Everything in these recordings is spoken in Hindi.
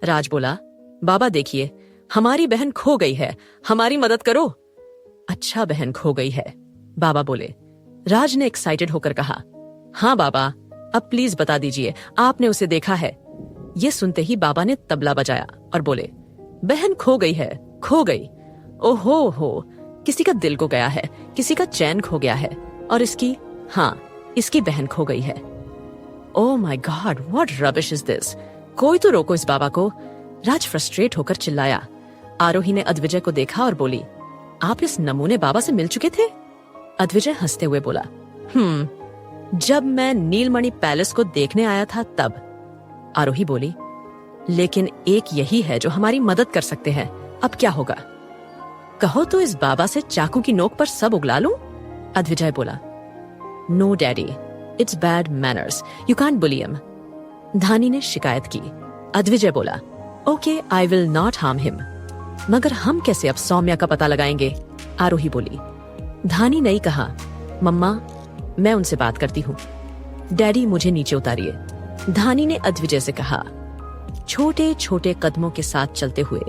राज बोला, बाबा देखिए, हमारी बहन खो गई है, हमारी मदद करो। अच्छा, बहन खो गई है, बाबा बोले। राज ने एक्साइटेड होकर कहा, हाँ बाबा, अब प्लीज बता दीजिए, आपने उसे देखा है। ये सुनते ही बाबा ने तबला बजाया और बोले, बहन खो गई है, खो गई। ओहो हो, किसी का दिल खो गया है, किसी का चैन खो गया है, और इसकी, हाँ, इसकी बहन खो गई है। Oh my God, what rubbish is this. कोई तो रोको इस बाबा को। राज फ्रस्ट्रेट होकर चिल्लाया। आरोही ने अद्विजय को देखा और बोली, आप इस नमूने बाबा से मिल चुके थे? अद्विजय हंसते हुए बोला, जब मैं नीलमणि पैलेस को देखने आया था तब। आरोही बोली, लेकिन एक यही है जो हमारी मदद कर सकते हैं, अब क्या होगा? कहो तो इस बाबा से चाकू की नोक पर सब उगला लूं? अद्विजय बोला, no daddy, it's bad manners, you can't bully him. Dhani ने शिकायत की। अद्विजय बोला, okay, I will not harm him. मगर हम कैसे अब सौम्या का पता लगाएंगे? आरोही बोली। धानी ने कहा, मम्मा, मैं उनसे बात करती हूँ। डैडी, मुझे नीचे उतारिए। धानी ने अद्विजय से कहा। छोटे छोटे कदमों के साथ चलते हुए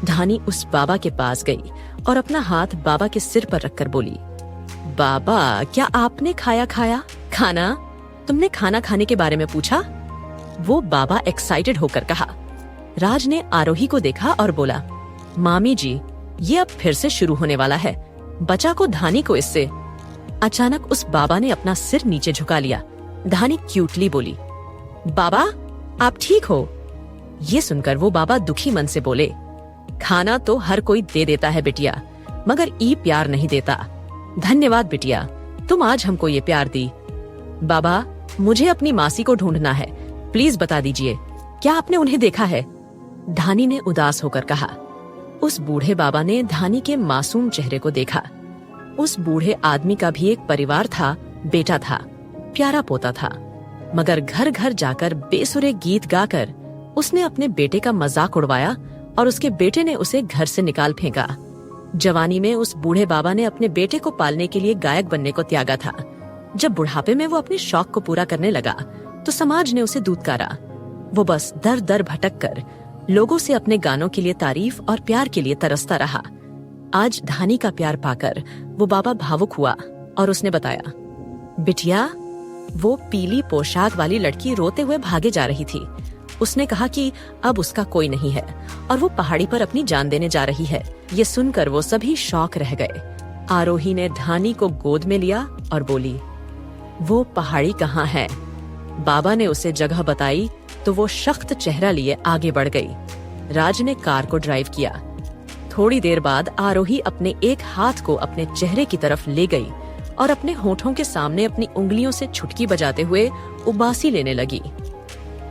धानी उस बाबा के पास गई और अपना हाथ बाबा के सिर पर रखकर बोली, बाबा, क्या आपने खाया खाना? तुमने खाना खाने के बारे में पूछा? वो बाबा एक्साइटेड होकर कहा। राज ने आरोही को देखा और बोला, मामी जी, ये अब फिर से शुरू होने वाला है, बचा को धानी को इससे। अचानक उस बाबा ने अपना सिर नीचे झुका लिया। धानी क्यूटली बोली, बाबा, आप ठीक हो? ये सुनकर वो बाबा दुखी मन से बोले, खाना तो हर कोई दे देता है बिटिया, मगर ई प्यार नहीं देता। धन्यवाद बिटिया, तुम आज हमको ये प्यार दी। बाबा, मुझे अपनी मासी को ढूंढना है, प्लीज बता दीजिए, क्या आपने उन्हें देखा है? धानी ने उदास होकर कहा। उस बूढ़े बाबा ने धानी के मासूम चेहरे को देखा। उस बूढ़े आदमी का भी एक परिवार था, बेटा था, प्यारा पोता था, मगर घर घर जाकर बेसुरे गीत गाकर उसने अपने बेटे का मजाक उड़वाया और उसके बेटे ने उसे घर से निकाल फेंका। जवानी में उस बूढ़े बाबा ने अपने बेटे को पालने के लिए गायक बनने को त्यागा था। जब बुढ़ापे में वो अपने शौक को पूरा करने लगा तो समाज ने उसे दूधकारा। वो बस दर दर भटक कर लोगों से अपने गानों के लिए तारीफ और प्यार के लिए तरसता रहा। आज धानी का प्यार पाकर वो बाबा भावुक हुआ और उसने बताया, बिटिया, वो पीली पोशाक वाली लड़की रोते हुए भागे जा रही थी। उसने कहा कि अब उसका कोई नहीं है और वो पहाड़ी पर अपनी जान देने जा रही है। ये सुनकर वो सभी शौक रह गए। आरोही ने धानी को गोद में लिया और बोली, वो पहाड़ी कहाँ है? बाबा ने उसे जगह बताई तो वो सख्त चेहरा लिए आगे बढ़ गई। राज ने कार को ड्राइव किया। थोड़ी देर बाद आरोही अपने एक हाथ को अपने चेहरे की तरफ ले गई और अपने होठों के सामने अपनी उंगलियों से छुटकी बजाते हुए उबासी लेने लगी।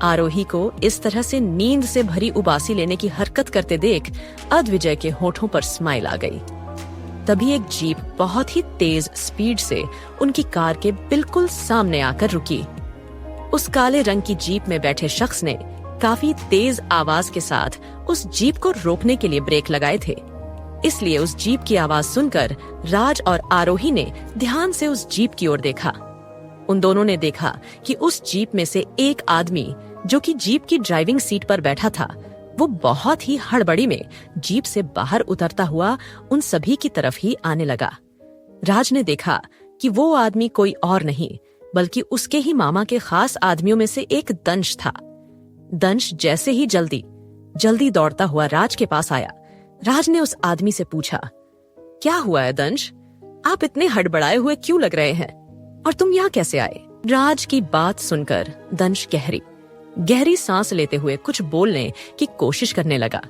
आरोही को इस तरह से नींद से भरी उबासी लेने की हरकत करते देख अद्विजय के होठों पर स्माइल आ गई। तभी एक जीप बहुत ही तेज स्पीड से उनकी कार के बिल्कुल सामने आकर रुकी। उस काले रंग की जीप में बैठे शख्स ने काफी तेज आवाज के साथ उस जीप को रोकने के लिए ब्रेक लगाए थे। इसलिए उस जीप की आवाज सुनकर राज और आरोही ने ध्यान से उस जीप की ओर देखा। उन दोनों ने देखा कि उस जीप में से एक आदमी जो कि जीप की ड्राइविंग सीट पर बैठा था, वो बहुत ही हड़बड़ी में जीप से बाहर उतरता हुआ उन सभी की तरफ ही आने लगा। राज ने देखा कि वो आदमी कोई और नहीं बल्कि उसके ही मामा के खास आदमियों में से एक दंश था। दंश जैसे ही जल्दी दौड़ता हुआ राज के पास आया। राज ने उस आदमी से पूछा, क्या हुआ है दंश? आप इतने हड़बड़ाए हुए क्यों लग रहे हैं और तुम यहाँ कैसे आए? राज की बात सुनकर दंश गहरी सांस लेते हुए कुछ बोलने की कोशिश करने लगा,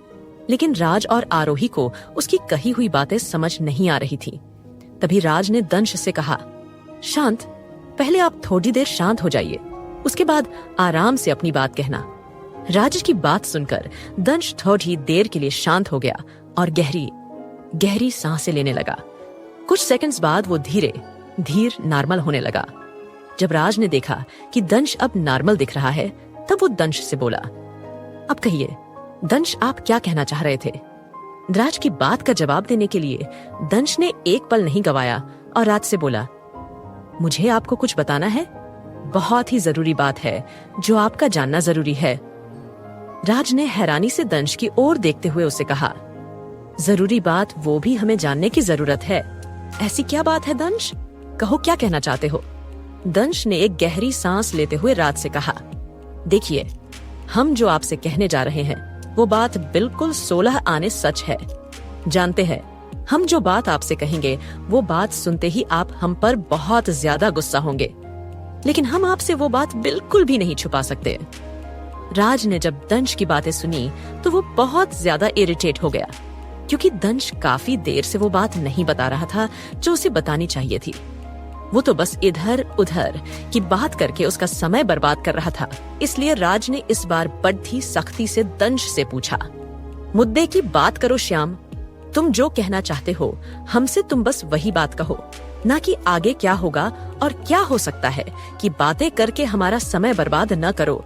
लेकिन राज और आरोही को उसकी कही हुई बातें समझ नहीं आ रही थी। तभी राज ने दंश से कहा, शांत, पहले आप थोड़ी देर शांत हो जाइए, उसके बाद आराम से अपनी बात कहना। राज की बात सुनकर दंश थोड़ी देर के लिए शांत हो गया और गहरी सांसें लेने लगा। कुछ सेकंड्स बाद वो धीर नॉर्मल होने लगा। जब राज ने देखा कि दंश अब नॉर्मल दिख रहा है, तब वो दंश से बोला, अब कहिए दंश, आप क्या कहना चाह रहे थे? राज की बात का जवाब देने के लिए दंश ने एक पल नहीं गवाया और राज से बोला, मुझे आपको कुछ बताना है। बहुत ही जरूरी बात है जो आपका जानना जरूरी है। राज ने हैरानी से दंश की ओर देखते हुए उसे कहा, जरूरी बात वो भी हमें जानने की जरूरत है। ऐसी क्या बात है दंश? कहो, क्या कहना चाहते हो? दंश ने एक गहरी सांस लेते हुए राज से कहा, देखिए, हम जो आपसे कहने जा रहे हैं वो बात बिल्कुल 16 आने सच है। जानते हैं, हम जो बात आपसे कहेंगे वो बात सुनते ही आप हम पर बहुत ज्यादा गुस्सा होंगे, लेकिन हम आपसे वो बात बिल्कुल भी नहीं छुपा सकते। राज ने जब दंश की बातें सुनी तो वो बहुत ज्यादा इरिटेट हो गया, क्योंकि दंश काफी देर से वो बात नहीं बता रहा था जो उसे बतानी चाहिए थी। वो तो बस इधर उधर की बात करके उसका समय बर्बाद कर रहा था। इसलिए राज ने इस बार बड़ी सख्ती से दंश से पूछा, मुद्दे की बात करो श्याम। तुम जो कहना चाहते हो हमसे तुम बस वही बात कहो, ना कि आगे क्या होगा और क्या हो सकता है कि बातें करके हमारा समय बर्बाद न करो।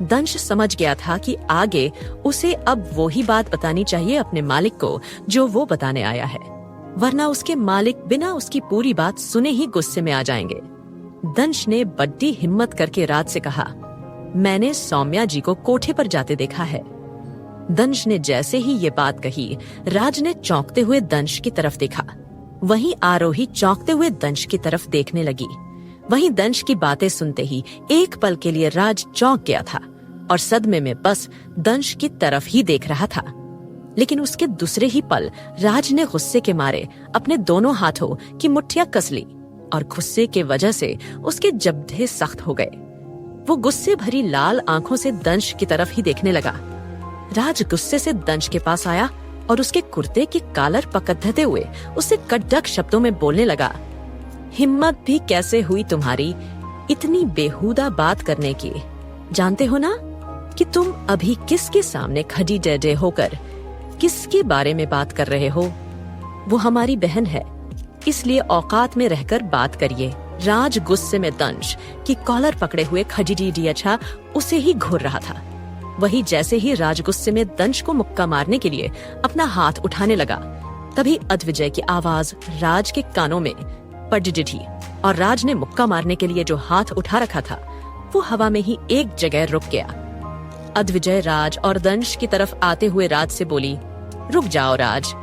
दंश समझ गया था कि आगे उसे अब वो ही बात बतानी चाहिए अपने मालिक को जो वो बताने आया है, वरना उसके मालिक बिना उसकी पूरी बात सुने ही गुस्से में आ जाएंगे। दंश ने बड़ी हिम्मत करके राज से कहा, मैंने सौम्या जी को कोठे पर जाते देखा है। दंश ने जैसे ही ये बात कही, राज ने चौंकते हुए दंश की तरफ देखा। वहीं आरोही चौंकते हुए दंश की तरफ देखने लगी। वहीं दंश की बातें सुनते ही एक पल के लिए राज चौंक गया था और सदमे में बस दंश की तरफ ही देख रहा था। लेकिन उसके दूसरे ही पल राज ने गुस्से के मारे अपने दोनों हाथों की मुट्ठियां कस ली और गुस्से के वजह से उसके जबड़े सख्त हो गए। वो गुस्से भरी लाल आंखों से दंश की तरफ ही देखने लगा। राज गुस्से से दंश के पास आया और उसके कुर्ते की कॉलर पकड़ते हुए उससे कड़क शब्दों में बोलने लगा, हिम्मत भी कैसे हुई तुम्हारी इतनी बेहुदा बात करने की? जानते हो ना कि तुम अभी किसके सामने खड़ी डे होकर किसके बारे में बात कर रहे हो? वो हमारी बहन है, इसलिए औकात में रहकर बात करिए। राज गुस्से में दंश की कॉलर पकड़े हुए खड़ी अच्छा उसे ही घूर रहा था। वही जैसे ही राज गुस्से में दंश को मुक्का मारने के लिए अपना हाथ उठाने लगा, तभी अद्विजय की आवाज राज के कानों में पड़ थी और राज ने मुक्का मारने के लिए जो हाथ उठा रखा था वो हवा में ही एक जगह रुक गया। अद्विजय राज और दंश की तरफ आते हुए राज से बोली, रुक जाओ राज।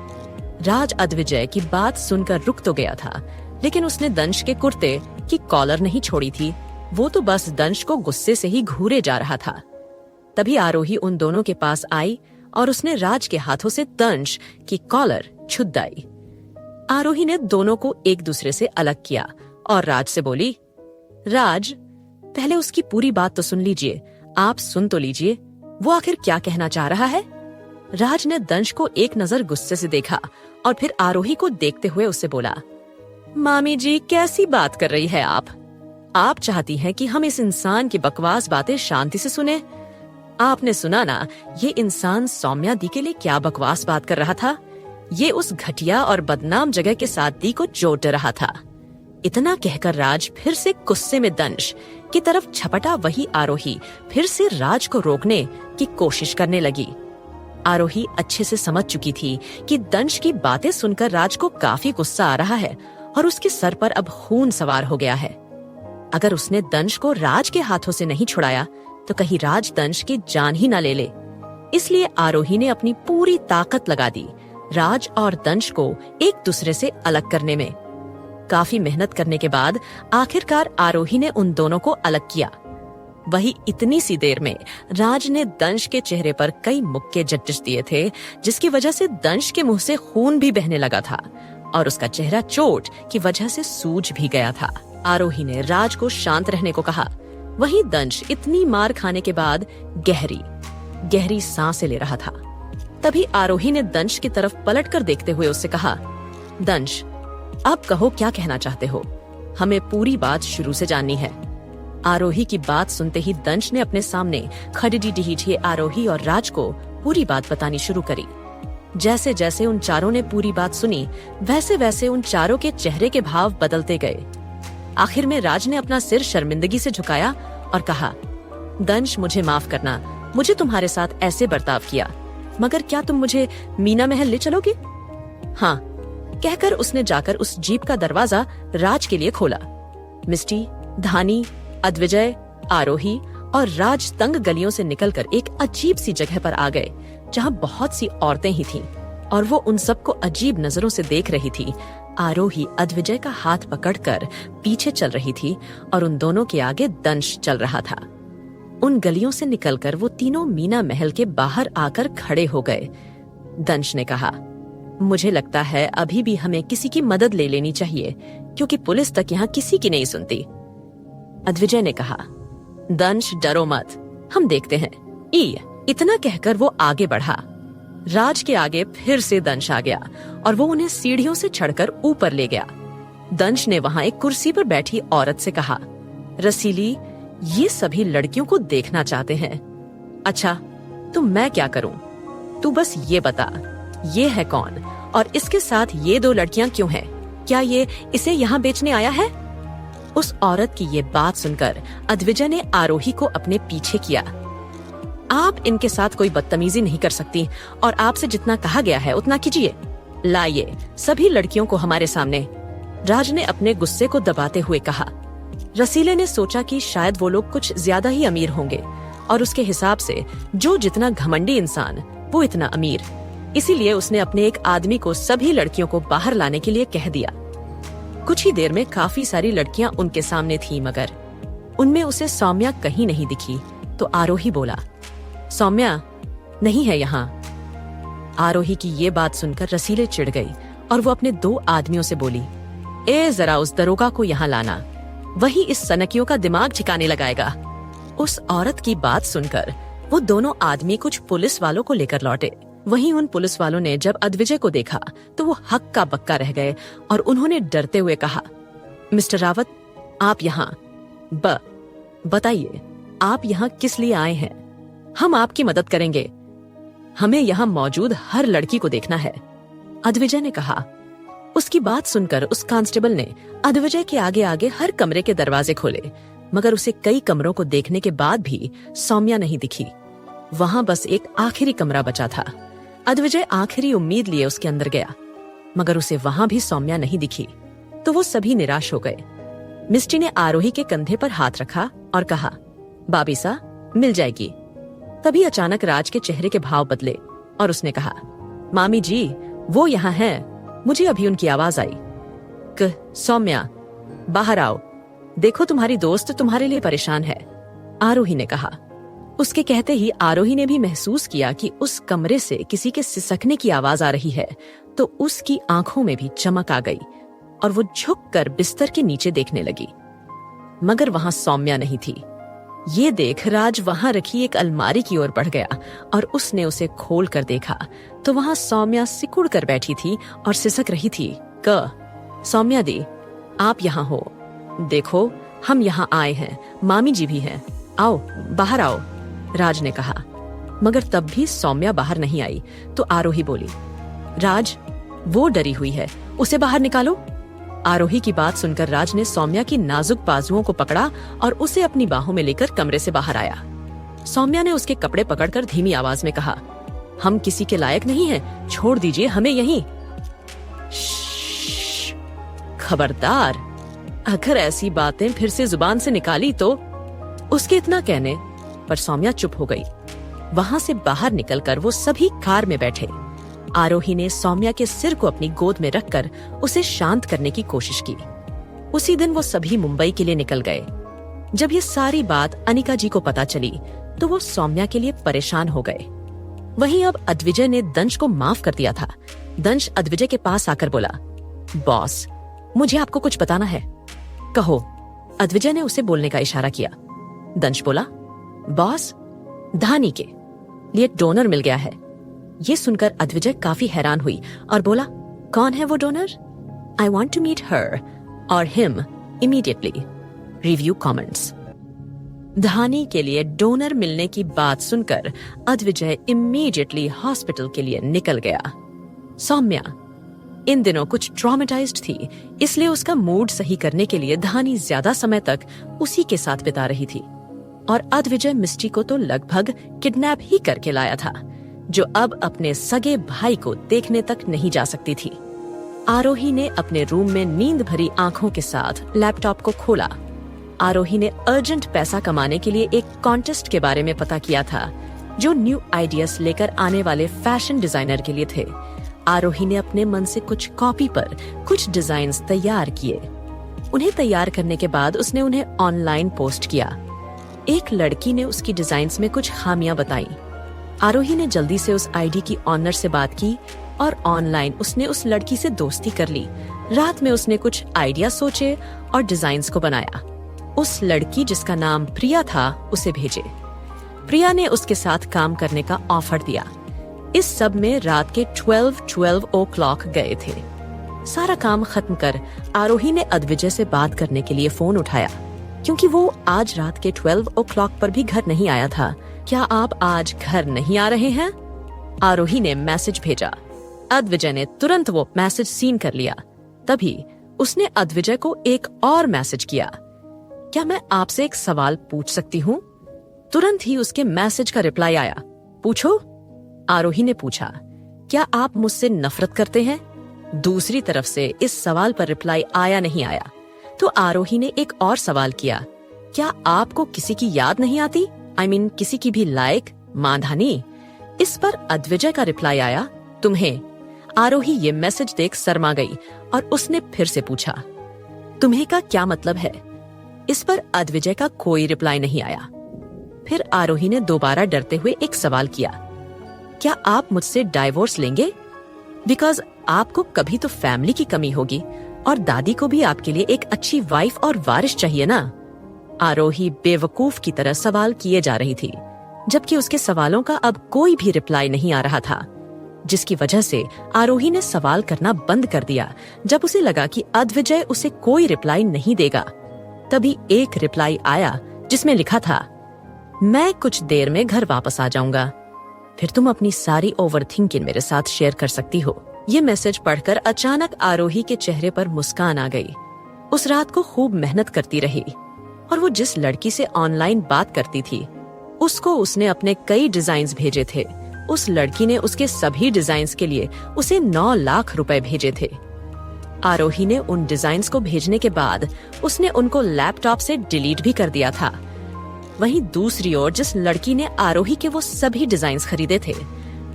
राज अद्विजय की बात सुनकर रुक तो गया था, लेकिन उसने दंश के कुर्ते की कॉलर नहीं छोड़ी थी। वो तो बस दंश को गुस्से से ही घूरे जा रहा था। तभी आरोही उन दोनों के पास आई और उसने राज के हाथों से दंश की कॉलर छुड़ाई। आरोही ने दोनों को एक दूसरे से अलग किया और राज से बोली, राज, पहले उसकी पूरी बात तो सुन लीजिए। आप सुन तो लीजिए, वो आखिर क्या कहना चाह रहा है। राज ने दंश को एक नजर गुस्से से देखा और फिर आरोही को देखते हुए उससे बोला, मामी जी, कैसी बात कर रही है आप? आप चाहती हैं कि हम इस इंसान की बकवास बातें शांति से सुने? आपने सुना ना, ये इंसान सौम्या दी के लिए क्या बकवास बात कर रहा था। ये उस घटिया और बदनाम जगह के साथ दी को जोड़ रहा था। इतना कहकर राज फिर से गुस्से में दंश की तरफ झपटा। वही आरोही फिर से राज को रोकने की कोशिश करने लगी। आरोही अच्छे से समझ चुकी थी कि दंश की बातें सुनकर राज को काफी गुस्सा आ रहा है और उसके सर पर अब खून सवार हो गया है। अगर उसने दंश को राज के हाथों से नहीं छुड़ाया तो कहीं राज दंश की जान ही न ले ले। इसलिए आरोही ने अपनी पूरी ताकत लगा दी राज और दंश को एक दूसरे से अलग करने में। काफी मेहनत करने के बाद आखिरकार आरोही ने उन दोनों को अलग किया। वही इतनी सी देर में राज ने दंश के चेहरे पर कई मुक्के जट्टिश दिए थे, जिसकी वजह से दंश के मुंह से खून भी बहने लगा था और उसका चेहरा चोट की वजह से सूज भी गया था। आरोही ने राज को शांत रहने को कहा। वहीं दंश इतनी मार खाने के बाद गहरी गहरी सांसें ले रहा था। तभी आरोही ने दंश की तरफ पलटकर देखते हुए उससे कहा, दंश, अब कहो क्या कहना चाहते हो? हमें पूरी बात शुरू से जाननी है। आरोही की बात सुनते ही दंश ने अपने सामने खड़ी आरोही और राज को पूरी बात बतानी शुरू करी। जैसे जैसे उन चारों ने पूरी बात सुनी, वैसे वैसे उन चारों के चेहरे के भाव बदलते गए। आखिर में राज ने अपना सिर शर्मिंदगी से झुकाया और कहा, दंश, मुझे माफ करना, मुझे तुम्हारे साथ ऐसे बर्ताव किया, मगर क्या तुम मुझे मीना महल ले चलोगे? हाँ, कहकर उसने जाकर उस जीप का दरवाजा राज के लिए खोला। मिस्टी, धानी, अद्विजय, आरोही और राज तंग गलियों से निकलकर एक अजीब सी जगह पर आ गए जहां बहुत सी औरतें ही थीं और वो उन सबको अजीब नजरों से देख रही थी। आरोही अद्विजय का हाथ पकड़कर पीछे चल रही थी और उन दोनों के आगे दंश चल रहा था। उन गलियों से निकलकर वो तीनों मीना महल के बाहर आकर खड़े हो गए। दंश ने कहा, मुझे लगता है अभी भी हमें किसी की मदद ले लेनी चाहिए क्योंकि पुलिस तक यहाँ किसी की नहीं सुनती। अद्विजय ने कहा, दंश डरो मत, हम देखते हैं। इतना कहकर वो आगे बढ़ा। राज के आगे फिर से दंश आ गया और वो उन्हें सीढ़ियों से चढ़कर ऊपर ले गया। दंश ने वहां एक कुर्सी पर बैठी औरत से कहा, रसीली, ये सभी लड़कियों को देखना चाहते हैं। अच्छा, तो मैं क्या करूं? तू बस ये बता, ये है कौन और इसके साथ ये 2 लड़कियां क्यों हैं? क्या ये इसे यहाँ बेचने आया है? उस औरत की ये बात सुनकर अद्विजय ने आरोही को अपने पीछे किया। आप इनके साथ कोई बदतमीजी नहीं कर सकती और आपसे जितना कहा गया है उतना कीजिए। लाइए सभी लड़कियों को हमारे सामने। राज ने अपने गुस्से को दबाते हुए कहा। रसीले ने सोचा कि शायद वो लोग कुछ ज्यादा ही अमीर होंगे और उसके हिसाब से जो जितना घमंडी इंसान वो इतना अमीर, इसीलिए उसने अपने एक आदमी को सभी लड़कियों को बाहर लाने के लिए कह दिया। कुछ ही देर में काफी सारी लड़कियां उनके सामने थीं, मगर उनमें उसे सौम्या कहीं नहीं दिखी। तो आरोही बोला, सौम्या नहीं है यहाँ। आरोही की ये बात सुनकर रसीले चिढ़ गई और वो अपने 2 आदमियों से बोली, जरा उस दरोगा को यहाँ लाना, वही इस सनकियों का दिमाग ठिकाने लगाएगा। उस औरत की बात सुनकर वो दोनों आदमी कुछ पुलिस वालों को लेकर लौटे। वहीं उन पुलिस वालों ने जब अद्विजय को देखा तो वो हक्का बक्का रह गए और उन्होंने डरते हुए कहा, मिस्टर रावत, आप यहाँ बताइए, आप यहाँ किस लिए आए हैं? हम आपकी मदद करेंगे, हमें यहाँ मौजूद हर लड़की को देखना है। अद्विजय ने कहा। उसकी बात सुनकर उस कांस्टेबल ने अद्विजय के आगे आगे हर कमरे के दरवाजे खोले, मगर उसे कई कमरों को देखने के बाद भी सौम्या नहीं दिखी। वहां बस एक आखिरी कमरा बचा था। अद्विजय आखिरी उम्मीद लिए उसके अंदर गया, मगर उसे वहां भी सौम्या नहीं दिखी। तो वो सभी निराश हो गए। मिस्टी ने आरोही के कंधे पर हाथ रखा और कहा, बाबीसा, मिल जाएगी। तभी अचानक राज के चेहरे के भाव बदले और उसने कहा, मामी जी, वो यहाँ हैं, मुझे अभी उनकी आवाज आई। सौम्या, बाहर आओ, देखो तुम्हारी दोस्त तुम्हारे लिए परेशान है, आरोही ने कहा। उसके कहते ही आरोही ने भी महसूस किया कि उस कमरे से किसी के सिसकने की आवाज आ रही है, तो उसकी आंखों में भी चमक आ गई और वो झुककर बिस्तर के नीचे देखने लगी, मगर वहां सौम्या नहीं थी। ये देख राज वहां रखी एक अलमारी की ओर बढ़ गया और उसने उसे खोल कर देखा तो वहां सौम्या सिकुड़ कर बैठी थी और सिसक रही थी। सौम्या दी, आप यहाँ हो, देखो हम यहाँ आए हैं, मामी जी भी हैं, आओ बाहर आओ, राज ने कहा। मगर तब भी सौम्या बाहर नहीं आई तो आरोही बोली, राज, वो डरी हुई है, उसे बाहर निकालो। आरोही की बात सुनकर राज ने सौम्या की नाजुक बाजुओं को पकड़ा और उसे अपनी बाहों में लेकर कमरे से बाहर आया। सौम्या ने उसके कपड़े पकड़कर धीमी आवाज में कहा, हम किसी के लायक नहीं हैं, छोड़ दीजिए हमें यहीं। खबरदार, अगर ऐसी बातें फिर से जुबान से निकाली तो। उसके इतना कहने पर सौम्या चुप हो गई। वहां से बाहर निकलकर वो सभी कार में बैठे। आरोही ने सौम्या के सिर को अपनी गोद में रखकर उसे शांत करने की कोशिश की। उसी दिन वो सभी मुंबई के लिए निकल गए। जब ये सारी बात अनिका जी को पता चली तो वो सौम्या के लिए परेशान हो गए। वहीं अब अद्विजय ने दंश को माफ कर दिया था। दंश अद्विजय के पास आकर बोला, बॉस, मुझे आपको कुछ बताना है, कहो। अद्विजय ने उसे बोलने का इशारा किया। दंश बोला, बॉस, धानी के लिए डोनर मिल गया है। ये सुनकर अद्विजय काफी हैरान हुई और बोला, कौन है वो donor? I want to meet her और him immediately. Review comments. Dhani के लिए डोनर मिलने की बात सुनकर अद्विजय इमीडिएटली हॉस्पिटल के लिए निकल गया। सौम्या इन दिनों कुछ ट्रॉमेटाइज्ड थी, इसलिए उसका मूड सही करने के लिए धानी ज्यादा समय तक उसी के साथ बिता रही थी और अद्विजय मिस्टी को तो लगभग किडनैप ही करके लाया था, जो अब अपने सगे भाई को देखने तक नहीं जा सकती थी। आरोही ने अपने रूम में नींद भरी आंखों के साथ लैपटॉप को खोला। आरोही ने अर्जेंट पैसा कमाने के लिए एक कॉन्टेस्ट के बारे में पता किया था जो न्यू आइडियाज लेकर आने वाले फैशन डिजाइनर के लिए थे। आरोही ने अपने मन से कुछ कॉपी पर कुछ डिजाइन्स तैयार किए। उन्हें तैयार करने के बाद उसने उन्हें ऑनलाइन पोस्ट किया। एक लड़की ने उसकी डिजाइन्स में कुछ खामियां बताई। आरोही ने जल्दी से उस आईडी की ऑनर से बात की और ऑनलाइन उसने उस लड़की से दोस्ती कर ली। रात में उसने कुछ आइडिया सोचे और डिजाइन्स को बनाया। उस लड़की जिसका नाम प्रिया था उसे भेजे। प्रिया ने उसके साथ काम करने का ऑफर दिया। इस सब में रात के 12 o'clock गए थे। सारा काम खत्म कर आरोही ने अद्विजय से बात करने के लिए फोन उठाया क्योंकि वो आज रात के 12 o'clock पर भी घर नहीं आया था। क्या आप आज घर नहीं आ रहे हैं? आरोही ने मैसेज भेजा। अद्विजय ने तुरंत वो मैसेज सीन कर लिया। तभी उसने अद्विजय को एक और मैसेज किया। क्या मैं आपसे एक सवाल पूछ सकती हूँ? तुरंत ही उसके मैसेज का रिप्लाई आया। पूछो। आरोही ने पूछा, क्या आप मुझसे नफरत करते हैं? दूसरी तरफ से इस सवाल पर रिप्लाई आया नहीं आया तो आरोही ने एक और सवाल किया, क्या आपको किसी की याद नहीं आती? किसी की भी लायक मानधानी? इस पर अद्विजय का रिप्लाई आया, तुम्हें। आरोही ये मैसेज देख शर्मा गई और उसने फिर से पूछा, तुम्हें का क्या मतलब है? इस पर अद्विजय का कोई रिप्लाई नहीं आया। फिर आरोही ने दोबारा डरते हुए एक सवाल किया, क्या आप मुझसे डाइवोर्स लेंगे? बिकॉज आपको कभी तो फैमिली की कमी होगी और दादी को भी आपके लिए एक अच्छी वाइफ और वारिस चाहिए ना। आरोही बेवकूफ की तरह सवाल किए जा रही थी जबकि उसके सवालों का अब कोई भी रिप्लाई नहीं आ रहा था, जिसकी वजह से आरोही ने सवाल करना बंद कर दिया। जब उसे लगा कि अद्विजय उसे कोई रिप्लाई नहीं देगा, तभी एक रिप्लाई आया जिसमें लिखा था, मैं कुछ देर में घर वापस आ जाऊंगा, फिर तुम अपनी सारी ओवरथिंकिंग मेरे साथ शेयर कर सकती हो। ये मैसेज पढ़कर अचानक आरोही के चेहरे पर मुस्कान आ गई। उस रात को खूब मेहनत करती रही और वो जिस लड़की से ऑनलाइन बात करती थी उसको उसने अपने कई डिजाइन्स भेजे थे। उस लड़की ने उसके सभी डिजाइन्स के लिए उसे 9 लाख रुपए भेजे थे। आरोही ने उन डिजाइन्स को भेजने के बाद उसने उनको लैपटॉप से डिलीट भी कर दिया था। वहीं दूसरी ओर जिस लड़की ने आरोही के वो सभी डिजाइन्स खरीदे थे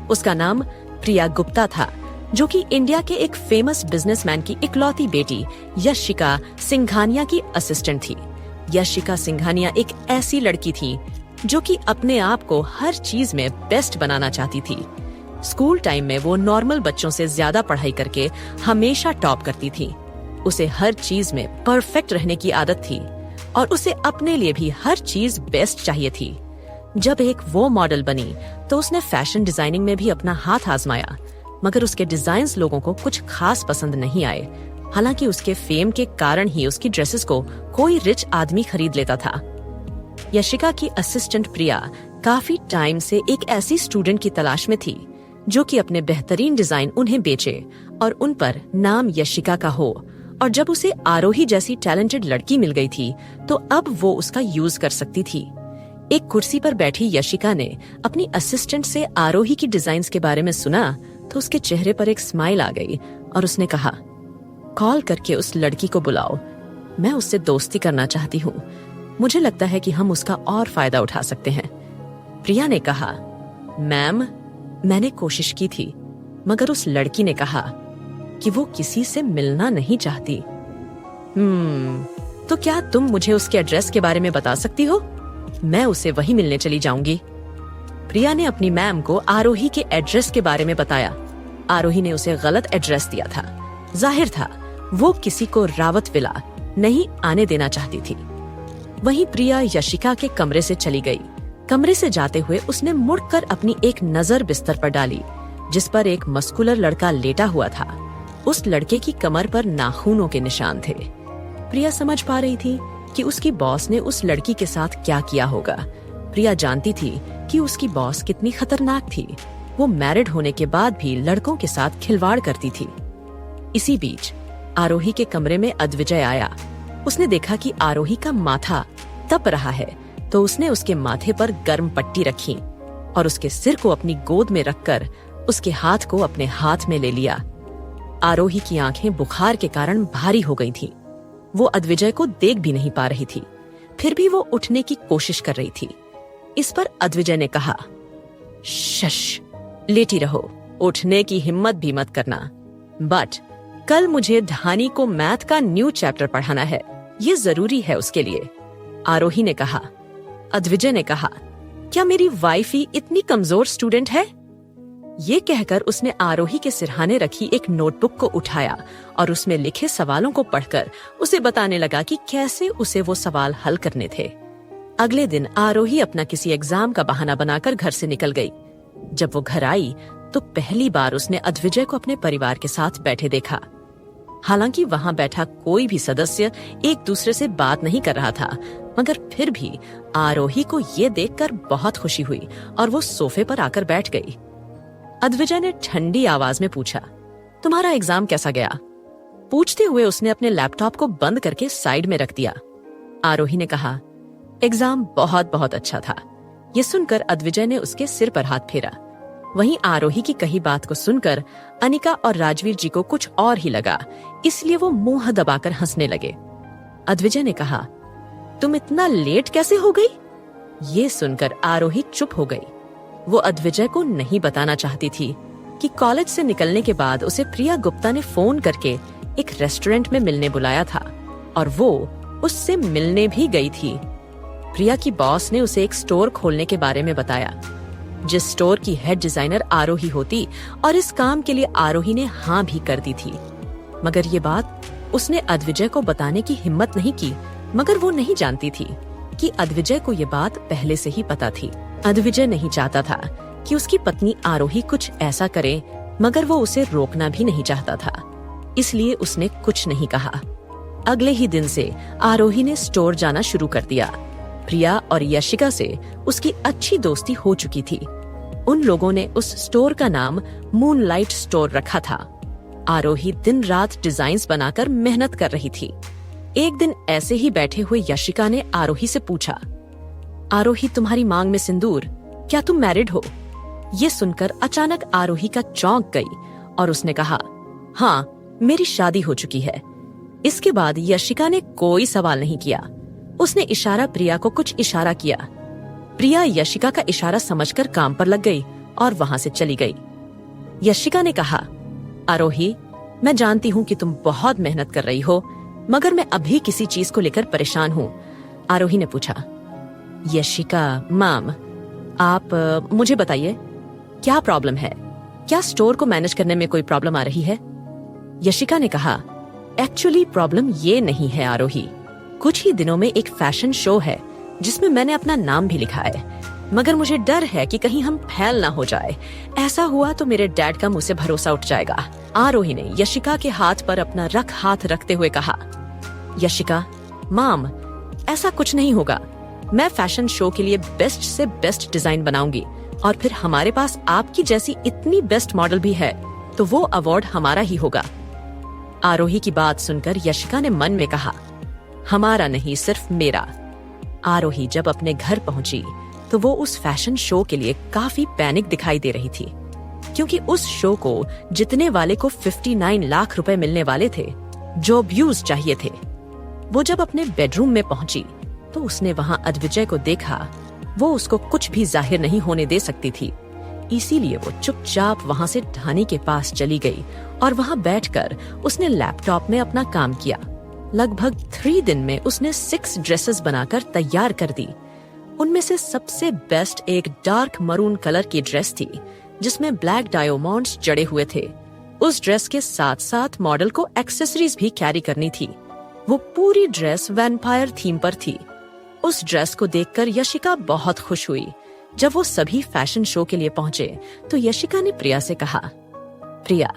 उसका नाम प्रिया गुप्ता था, जो कि इंडिया के एक फेमस बिजनेसमैन की इकलौती बेटी यशिका सिंघानिया की असिस्टेंट थी। यशिका सिंघानिया एक ऐसी लड़की थी जो कि अपने आप को हर चीज में बेस्ट बनाना चाहती थी। स्कूल टाइम में वो नॉर्मल बच्चों से ज्यादा पढ़ाई करके हमेशा टॉप करती थी। उसे हर चीज में परफेक्ट रहने की आदत थी और उसे अपने लिए भी हर चीज बेस्ट चाहिए थी। जब एक वो मॉडल बनी तो उसने फैशन डिजाइनिंग में भी अपना हाथ आजमाया, मगर उसके डिजाइन्स लोगों को कुछ खास पसंद नहीं आए। हालांकि उसके फेम के कारण ही उसकी ड्रेसेस को कोई रिच आदमी खरीद लेता था। यशिका की असिस्टेंट प्रिया काफी टाइम से एक ऐसी स्टूडेंट की तलाश में थी जो कि अपने बेहतरीन डिजाइन उन्हें बेचे और उन पर नाम यशिका का हो। और जब उसे आरोही जैसी टैलेंटेड लड़की मिल गई थी तो अब वो उसका यूज कर सकती थी। एक कुर्सी पर बैठी यशिका ने अपनी असिस्टेंट से आरोही की डिजाइन्स के बारे में सुना तो उसके चेहरे पर एक स्माइल आ गई और उसने कहा, कॉल करके उस लड़की को बुलाओ, मैं उससे दोस्ती करना चाहती हूँ। मुझे लगता है कि हम उसका और फायदा उठा सकते हैं। प्रिया ने कहा, मैम, मैंने कोशिश की थी मगर उस लड़की ने कहा कि वो किसी से मिलना नहीं चाहती। तो क्या तुम मुझे उसके एड्रेस के बारे में बता सकती हो? मैं उसे वहीं मिलने चली जाऊंगी। प्रिया ने अपनी मैम को आरोही के एड्रेस के बारे में बताया। आरोही ने उसे गलत एड्रेस दिया था। जाहिर था वो किसी को रावत विला नहीं आने देना चाहती थी। वहीं प्रिया यशिका के कमरे से चली गई। कमरे से जाते हुए उसने मुड़कर अपनी एक नजर बिस्तर पर डाली जिस पर एक मस्कुलर लड़का लेटा हुआ था। उस लड़के की कमर पर नाखूनों के निशान थे। प्रिया समझ पा रही थी कि उसकी बॉस ने उस लड़की के साथ क्या किया होगा। प्रिया जानती थी कि उसकी बॉस कितनी खतरनाक थी। वो मैरिड होने के बाद भी लड़कों के साथ खिलवाड़ करती थी। इसी बीच आरोही के कमरे में अद्विजय आया। उसने देखा कि आरोही का माथा तप रहा है तो उसने उसके माथे पर गर्म पट्टी रखी और उसके सिर को अपनी गोद में रखकर उसके हाथ को अपने हाथ में ले लिया। आरोही की आंखें बुखार के कारण भारी हो गई थीं। वो अद्विजय को देख भी नहीं पा रही थी, फिर भी वो उठने की कोशिश कर रही थी। इस पर अद्विजय ने कहा, शश, लेटी रहो, उठने की हिम्मत भी मत करना। बट कल मुझे ढानी को मैथ का न्यू चैप्टर पढ़ाना है, ये जरूरी है उसके लिए, आरोही ने कहा। अद्विजय ने कहा, क्या मेरी वाइफ ही इतनी कमजोर स्टूडेंट है? ये कहकर उसने आरोही के सिरहाने रखी एक नोटबुक को उठाया और उसमें लिखे सवालों को पढ़कर उसे बताने लगा कि कैसे उसे वो सवाल हल करने थे। अगले दिन आरोही अपना किसी एग्जाम का बहाना बनाकर घर से निकल गई। जब वो घर आई तो पहली बार उसने अद्विजय को अपने परिवार के साथ बैठे देखा। हालांकि वहां बैठा कोई भी सदस्य एक दूसरे से बात नहीं कर रहा था, मगर फिर भी आरोही को ये देखकर बहुत खुशी हुई और वो सोफे पर आकर बैठ गई। अद्विजय ने ठंडी आवाज में पूछा, तुम्हारा एग्जाम कैसा गया? पूछते हुए उसने अपने लैपटॉप को बंद करके साइड में रख दिया। आरोही ने कहा, एग्जाम बहुत बहुत अच्छा था। ये सुनकर अद्विजय ने उसके सिर पर हाथ फेरा। वहीं आरोही की कही बात को सुनकर अनिका और राजवीर जी को कुछ और ही लगा, इसलिए वो मुंह दबाकर हंसने लगे। अद्विजय ने कहा, तुम इतना लेट कैसे हो गई? ये सुनकर आरोही चुप हो गई। वो अद्विजय को नहीं बताना चाहती थी कि कॉलेज से निकलने के बाद उसे प्रिया गुप्ता ने फोन करके एक रेस्टोरेंट में मिलने बुलाया था और वो उससे मिलने भी गई थी। प्रिया की बॉस ने उसे एक स्टोर खोलने के बारे में बताया, जिस स्टोर की हेड डिजाइनर आरोही होती, और इस काम के लिए आरोही ने हाँ भी कर दी थी। मगर ये बात उसने अद्विजय को बताने की हिम्मत नहीं की, मगर वो नहीं जानती थी कि अद्विजय को ये बात पहले से ही पता थी। अद्विजय नहीं चाहता था कि उसकी पत्नी आरोही कुछ ऐसा करे, मगर वो उसे रोकना भी नहीं चाहता था, इसलिए उसने कुछ नहीं कहा। अगले ही दिन से आरोही ने स्टोर जाना शुरू कर दिया। प्रिया और यशिका से उसकी अच्छी दोस्ती हो चुकी थी। उन लोगों ने उस स्टोर का नाम मूनलाइट स्टोर रखा था। आरोही दिन रात डिजाइन्स बनाकर मेहनत कर रही थी। एक दिन ऐसे ही बैठे हुए यशिका ने आरोही से पूछा, आरोही, तुम्हारी मांग में सिंदूर, क्या तुम मैरिड हो? ये सुनकर अचानक आरोही का चौंक गई और उसने कहा, हाँ, मेरी शादी हो चुकी है। इसके बाद यशिका ने कोई सवाल नहीं किया। उसने इशारा प्रिया को कुछ इशारा किया। प्रिया यशिका का इशारा समझकर काम पर लग गई और वहां से चली गई। यशिका ने कहा, आरोही, मैं जानती हूँ कि तुम बहुत मेहनत कर रही हो, मगर मैं अभी किसी चीज को लेकर परेशान हूँ। आरोही ने पूछा, यशिका मैम, आप मुझे बताइए, क्या प्रॉब्लम है? क्या स्टोर को मैनेज करने में कोई प्रॉब्लम आ रही है? यशिका ने कहा, एक्चुअली प्रॉब्लम ये नहीं है आरोही। कुछ ही दिनों में एक फैशन शो है जिसमें मैंने अपना नाम भी लिखा है, मगर मुझे डर है कि कहीं हम फेल ना हो जाए। ऐसा हुआ तो मेरे डैड का मुझसे भरोसा उठ जाएगा। आरोही ने यशिका के हाथ पर अपना हाथ रखते हुए कहा, यशिका मैम, ऐसा कुछ नहीं होगा। मैं फैशन शो के लिए बेस्ट से बेस्ट डिजाइन बनाऊंगी और फिर हमारे पास आपकी जैसी इतनी बेस्ट मॉडल भी है, तो वो अवार्ड हमारा ही होगा। आरोही की बात सुनकर यशिका ने मन में कहा, हमारा नहीं, सिर्फ मेरा। आरोही जब अपने घर पहुंची तो वो उस फैशन शो के लिए काफी पैनिक दिखाई दे रही थी, क्योंकि उस शो को जीतने वाले को 59 लाख रुपए मिलने वाले थे, जो व्यूज चाहिए थे। वो जब अपने बेडरूम में पहुंची तो उसने वहां अद्विजय को देखा। वो उसको कुछ भी जाहिर नहीं होने दे सकती थी, इसीलिए वो चुपचाप वहां से ढानी के पास चली गई और वहां बैठकर उसने लैपटॉप में अपना काम किया। लगभग 3 दिन में उसने 6 ड्रेसेस बनाकर तैयार कर दी। उनमें से सबसे बेस्ट एक डार्क मरून कलर की ड्रेस थी, जिसमें ब्लैक डायमंड्स जड़े हुए थे। उस ड्रेस के साथ साथ मॉडल को एक्सेसरीज भी कैरी करनी थी। वो पूरी ड्रेस वैम्पायर थीम पर थी। उस ड्रेस को देखकर यशिका बहुत खुश हुई। जब वो सभी फैशन शो के लिए पहुंचे तो यशिका ने प्रिया से कहा, प्रिया,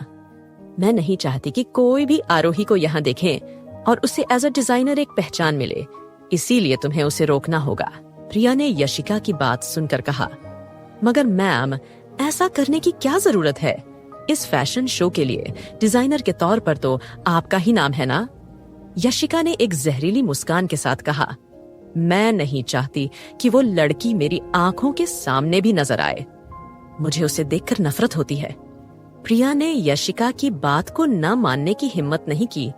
मैं नहीं चाहती कि कोई भी आरोही को यहाँ देखे और उसे एज अ डिजाइनर एक पहचान मिले, इसीलिए तुम्हें उसे रोकना होगा। प्रिया ने यशिका की बात सुनकर कहा, मगर मैम, ऐसा करने की क्या जरूरत है? इस फैशन शो के लिए डिजाइनर के तौर पर तो आपका ही नाम है ना? यशिका ने एक जहरीली मुस्कान के साथ कहा, मैं नहीं चाहती कि वो लड़की मेरी आंखों के सामने भी नजर आए। मुझे उसे देखकर नफरत होती है। प्रिया ने यशिका की बात को न मानने की हिम्मत नहीं की।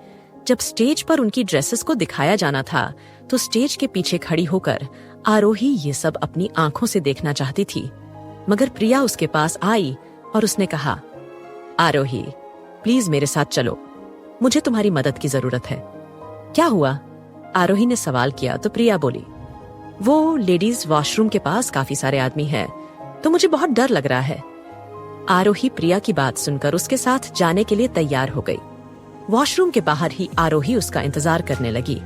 जब स्टेज पर उनकी ड्रेसेस को दिखाया जाना था तो स्टेज के पीछे खड़ी होकर आरोही ये सब अपनी आंखों से देखना चाहती थी, मगर प्रिया उसके पास आई और उसने कहा, आरोही प्लीज मेरे साथ चलो, मुझे तुम्हारी मदद की जरूरत है। क्या हुआ? आरोही ने सवाल किया तो प्रिया बोली, वो लेडीज वॉशरूम के पास काफी सारे आदमी हैं, तो मुझे बहुत डर लग रहा है। आरोही प्रिया की बात सुनकर उसके साथ जाने के लिए तैयार हो गई। वॉशरूम के बाहर ही आरोही उसका इंतजार करने लगी,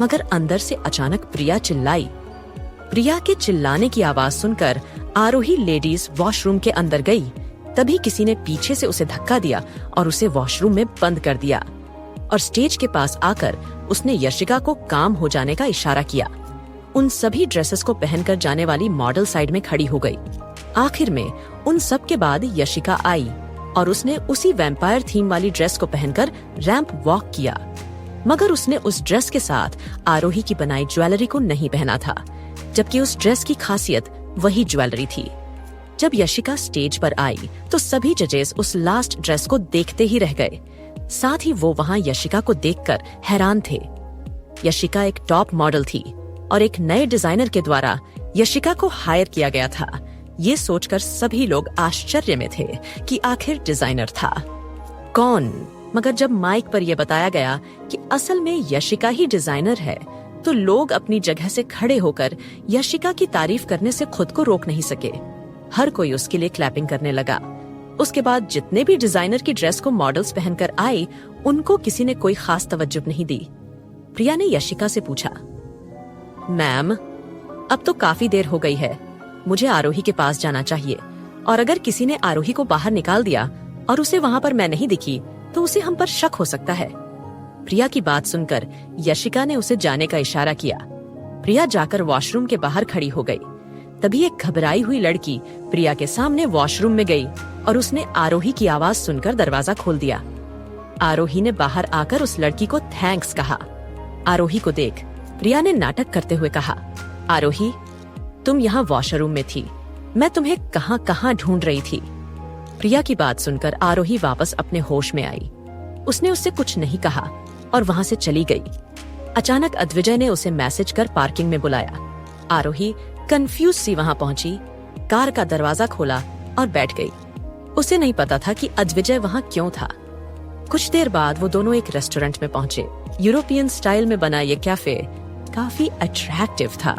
मगर अंदर से अचानक प्रिया चिल्लाई। प्रिया के चिल्लाने की आवाज सुनकर आरोही लेडीज वॉशरूम के अंदर गई। तभी किसी ने पीछे से उसे धक्का दिया और उसे वॉशरूम में बंद कर दिया और स्टेज के पास आकर उसने यशिका को काम हो जाने का इशारा किया। उन सभी ड्रेसेस को पहनकर जाने वाली मॉडल साइड में खड़ी हो गई। आखिर में उन सब के बाद यशिका आई और उसने उसी वैम्पायर थीम वाली ड्रेस को पहनकर रैंप वॉक किया, मगर उसने उस ड्रेस के साथ आरोही की बनाई ज्वेलरी को नहीं पहना था, जबकि उस ड्रेस की खासियत वही ज्वेलरी थी। जब यशिका स्टेज पर आई तो सभी जजेस उस लास्ट ड्रेस को देखते ही रह गए। साथ ही वो वहां यशिका को देखकर हैरान थे। यशिका एक टॉप मॉडल थी और एक नए डिजाइनर के द्वारा यशिका को हायर किया गया था। ये सोचकर सभी लोग आश्चर्य में थे कि आखिर डिजाइनर था कौन। मगर जब माइक पर यह बताया गया कि असल में यशिका ही डिजाइनर है, तो लोग अपनी जगह से खड़े होकर यशिका की तारीफ करने से खुद को रोक नहीं सके। हर कोई उसके लिए क्लैपिंग करने लगा। उसके बाद जितने भी डिजाइनर की ड्रेस को मॉडल्स पहनकर आए, उनको किसी ने कोई खास तवज्जो नहीं दी। प्रिया ने यशिका से पूछा, मैम अब तो काफी देर हो गई है, मुझे आरोही के पास जाना चाहिए, और अगर किसी ने आरोही को बाहर निकाल दिया और उसे वहां पर मैं नहीं दिखी तो उसे हम पर शक हो सकता है। प्रिया की बात सुनकर यशिका ने उसे जाने का इशारा किया। प्रिया जाकर वॉशरूम के बाहर खड़ी हो गई। तभी एक घबराई हुई लड़की प्रिया के सामने वॉशरूम में गई और उसने आरोही की आवाज सुनकर दरवाजा खोल दिया। आरोही ने बाहर आकर उस लड़की को थैंक्स कहा। आरोही को देख प्रिया ने नाटक करते हुए कहा, आरोही तुम यहाँ वॉशरूम में थी, मैं तुम्हें कहाँ कहाँ ढूंढ रही थी। प्रिया की बात सुनकर आरोही वापस अपने होश में आई। उसने उससे कुछ नहीं कहा और वहां से चली गई। अचानक अद्विजय ने उसे मैसेज कर पार्किंग में बुलाया। आरोही कंफ्यूज सी वहां पहुंची, कार का दरवाजा खोला और बैठ गई। उसे नहीं पता था कि अद्विजय वहां क्यों था। कुछ देर बाद वो दोनों एक रेस्टोरेंट में पहुंचे। यूरोपियन स्टाइल में बना ये कैफे काफी अट्रैक्टिव था।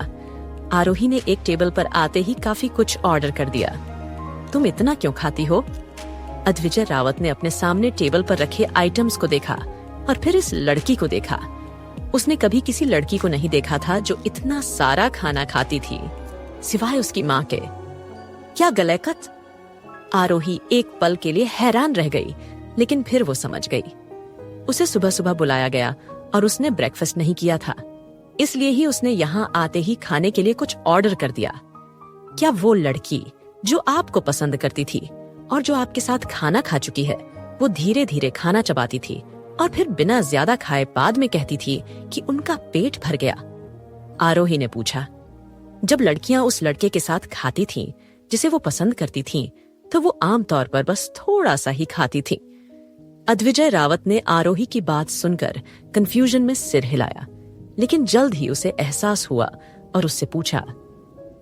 आरोही ने एक टेबल पर आते ही काफी कुछ ऑर्डर कर दिया। तुम इतना क्यों खाती हो? अद्विजय रावत ने अपने सामने टेबल पर रखे आइटम्स को देखा और फिर इस लड़की को देखा। उसने कभी किसी लड़की को नहीं देखा था जो इतना सारा खाना खाती थी, सिवाय उसकी माँ के। क्या गलैकत? आरोही एक पल के लिए हैरान रह गई, लेकिन फिर वो समझ गई। उसे सुबह सुबह बुलाया गया और उसने ब्रेकफास्ट नहीं किया था, इसलिए ही उसने यहाँ आते ही खाने के लिए कुछ ऑर्डर कर दिया। क्या वो लड़की जो आपको पसंद करती थी और जो आपके साथ खाना खा चुकी है, वो धीरे धीरे खाना चबाती थी और फिर बिना ज्यादा खाए बाद में कहती थी कि उनका पेट भर गया? आरोही ने पूछा। जब लड़कियां उस लड़के के साथ खाती थीं, जिसे वो पसंद करती थीं, तो वो आमतौर पर बस थोड़ा सा ही खाती थी। अद्विजय रावत ने आरोही की बात सुनकर कंफ्यूजन में सिर हिलाया, लेकिन जल्द ही उसे एहसास हुआ और उससे पूछा,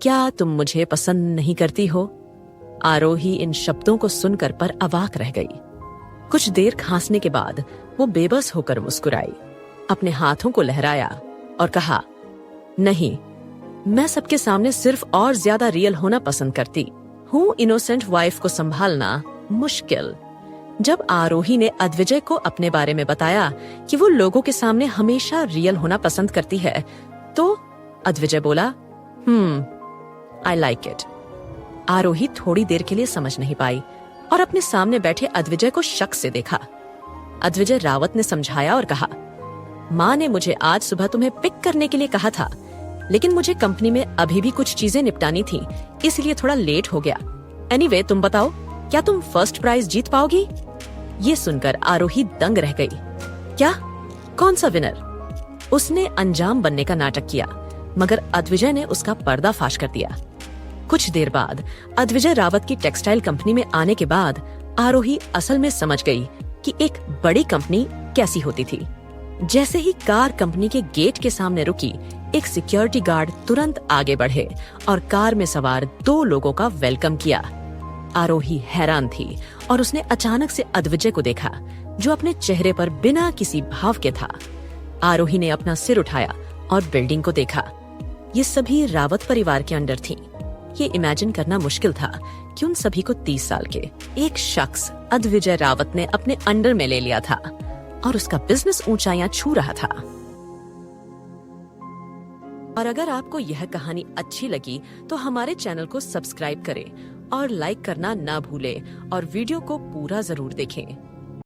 क्या तुम मुझे पसंद नहीं करती हो? आरोही इन शब्दों को सुनकर पर अवाक रह गई। कुछ देर खांसने के बाद वो बेबस होकर मुस्कुराई, अपने हाथों को लहराया और कहा, नहीं, मैं सबके सामने सिर्फ और ज्यादा रियल होना पसंद करती हूँ। इनोसेंट वाइफ को संभालना मुश्किल। जब आरोही ने अद्विजय को अपने बारे में बताया कि वो लोगों के सामने हमेशा रियल होना पसंद करती है, तो अद्विजय बोला, आई लाइक इट। आरोही थोड़ी देर के लिए समझ नहीं पाई और अपने सामने बैठे अद्विजय को शक से देखा। अद्विजय रावत ने समझाया और कहा, माँ ने मुझे आज सुबह तुम्हें पिक करने के लिए कहा था, लेकिन मुझे कंपनी में अभी भी कुछ चीजें निपटानी थी, इसलिए थोड़ा लेट हो गया। एनीवे, तुम बताओ, क्या तुम फर्स्ट प्राइज जीत पाओगी? ये सुनकर आरोही दंग रह गई। क्या? कौन सा विनर? उसने अंजाम बनने का नाटक किया, मगर अद्विजय ने उसका पर्दाफाश कर दिया। कुछ देर बाद अद्विजय रावत की टेक्सटाइल कंपनी में आने के बाद आरोही असल में समझ गई कि एक बड़ी कंपनी कैसी होती थी। जैसे ही कार कंपनी के गेट के सामने रुकी, एक सिक्योरिटी गार्ड तुरंत आगे बढ़े और कार में सवार 2 लोगों का वेलकम किया। आरोही हैरान थी और उसने अचानक से अद्विजय को देखा, जो अपने चेहरे पर बिना किसी भाव के था। आरोही ने अपना सिर उठाया और बिल्डिंग को देखा। ये सभी रावत परिवार के अंडर थीं। ये इमेजिन करना मुश्किल था कि उन सभी को 30 साल के एक शख्स अद्विजय रावत ने अपने अंडर में ले लिया था और उसका बिजनेस ऊंचाइयां छू रहा था। और अगर आपको यह कहानी अच्छी लगी तो हमारे चैनल को सब्सक्राइब करें और लाइक करना ना भूलें और वीडियो को पूरा जरूर देखें।